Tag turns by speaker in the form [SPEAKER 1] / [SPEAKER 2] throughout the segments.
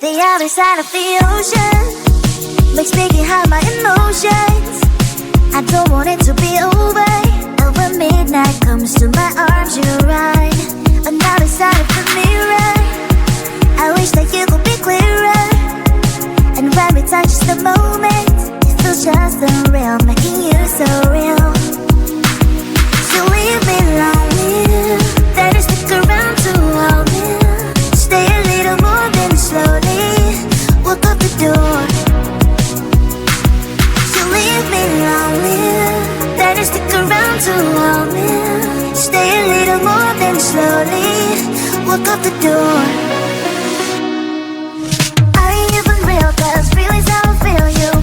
[SPEAKER 1] The other side of the ocean makes me get high my emotions. I don't want it to be over. Over midnight comes to my arms, you're right. Another side of the mirror, I wish that you could be clearer. And when we touch just a moment, it feels just unreal, making you so real. So leave me lonely, then stick around to hold me. Stay a little more, then slowly walk up the door. So leave me lonely, then stick around to hold me. Stay a little more, then slowly walk up the door. Are you even real? 'Cause real is how I feel you.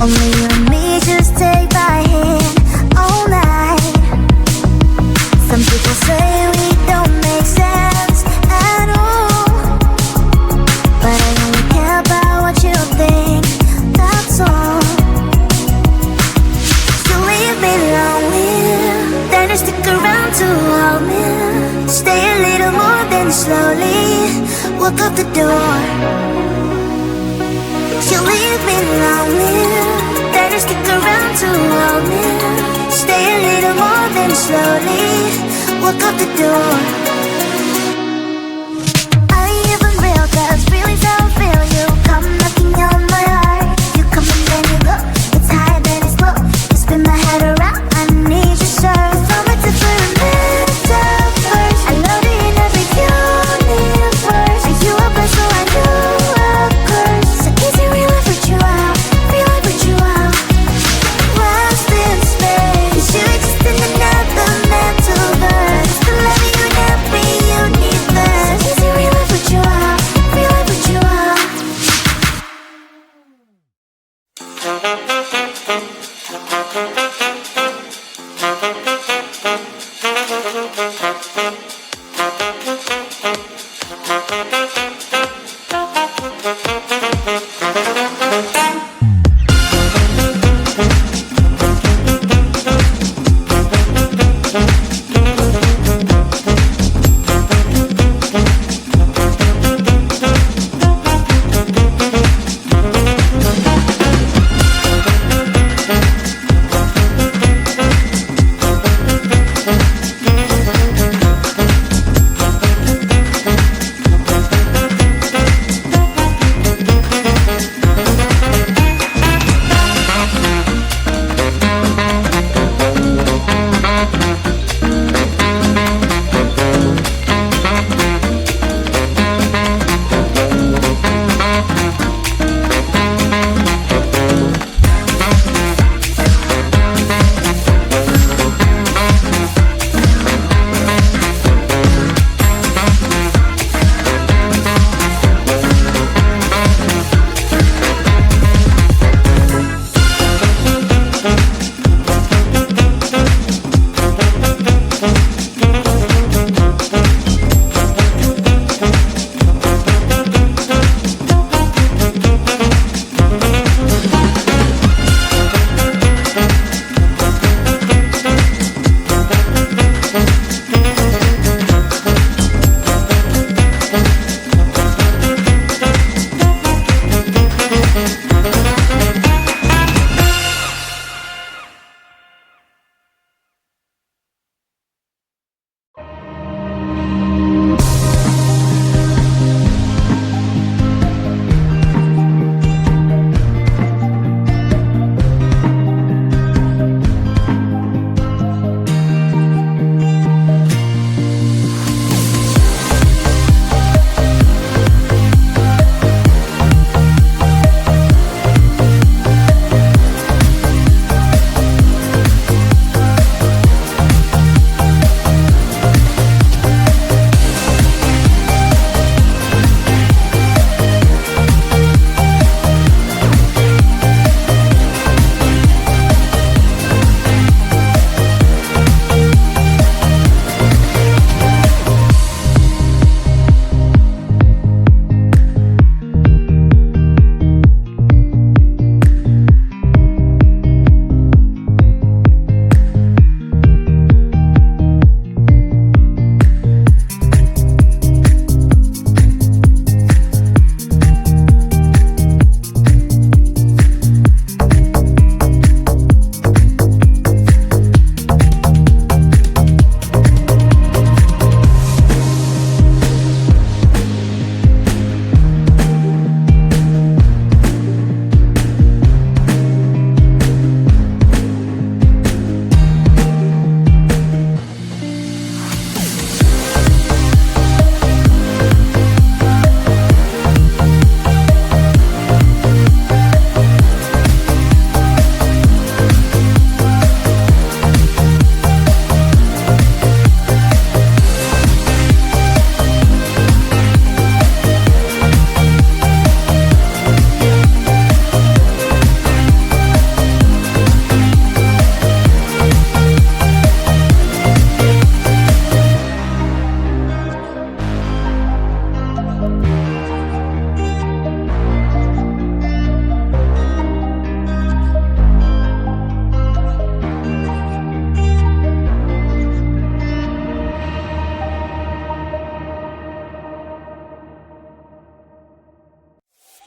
[SPEAKER 1] Only you and me, just take my hand all night. Some people say we don't make sense at all, but I only care about what you think, that's all. So leave me lonely, then you stick around to hold me. Stay a little more, then slowly walk out the door. You leave me lonely, then you stick around to hold me. Stay a little more, then slowly walk out the door. Are you even real? 'Cause feelings don't feel. You come knocking on my heart. You come and then you go. It's high, then it's low. You spin my head around. I need your serve. So much to put a metaverse. I love you in every universe. Are you a blessing, so I know a curse? So easy, real life with you out. Real life with you out. Lost in space. You exist in another metaverse. The love you never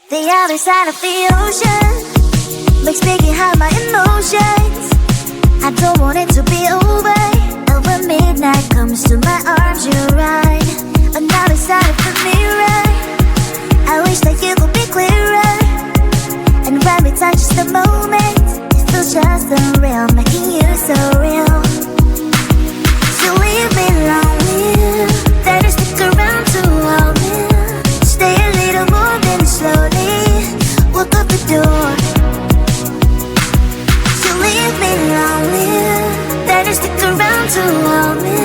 [SPEAKER 1] The other side of the ocean makes me get high my emotions. I don't want it to be over. When midnight comes to my arms, you're right. Another side of the mirror, I wish that you could be clearer. And when we touch just a moment, it feels just unreal, making you so real. So leave me lonely, then you stick around to hold me. Stay a little more, then slowly walk up the door. So leave me lonely, then you stick around to hold me.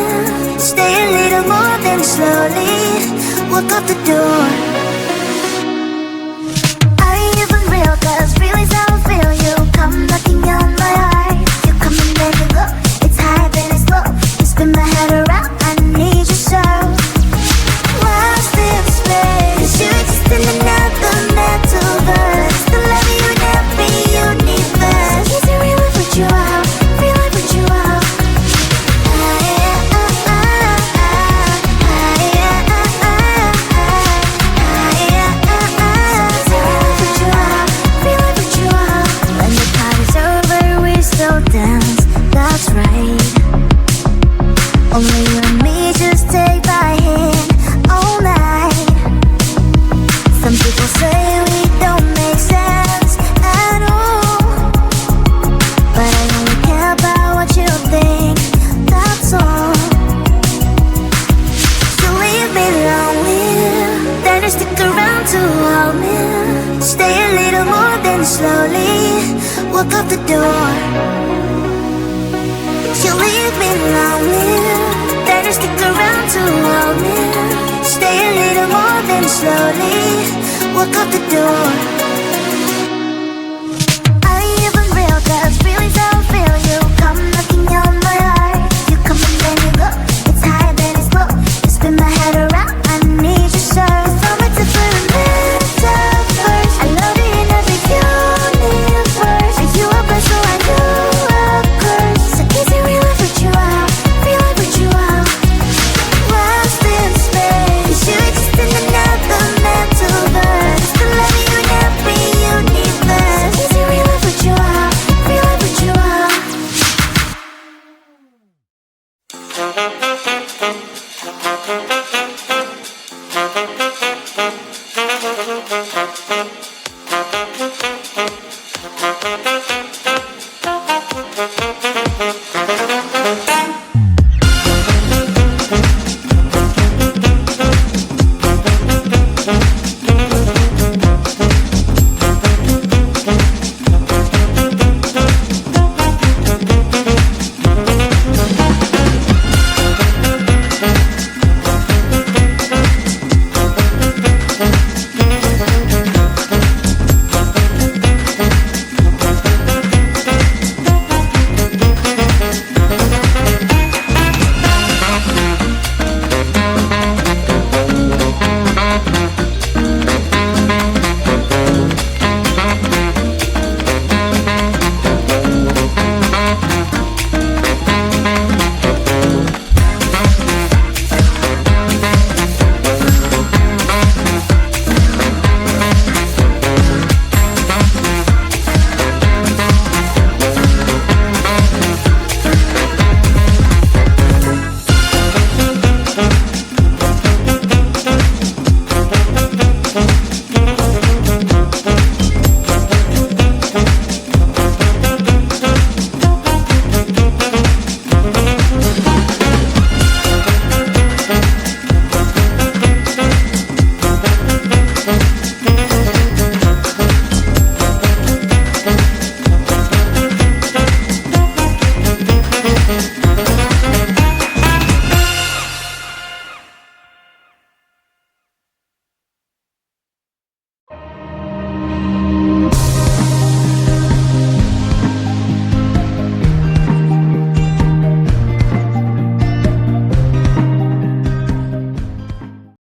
[SPEAKER 1] Stay a little more, then slowly walk up the door. Are you even real? 'Cause feelings how I feel. You come knocking on my heart. You come and then you go. It's high then it's low. You spin my head around. I need you so. Lost in space, 'cause you exist in another metaverse. The love you never universe. Is it real if you out? Feel like what you out. That's right. Only you and me, just take my hand all night. Some people say we don't make sense at all, but I only care about what you think, that's all. So leave me lonely, then you stick around to hold me. Stay a little more, then slowly walk out the door. You leave me lonely, then you stick around to hold me. Stay a little more, then slowly walk out the door.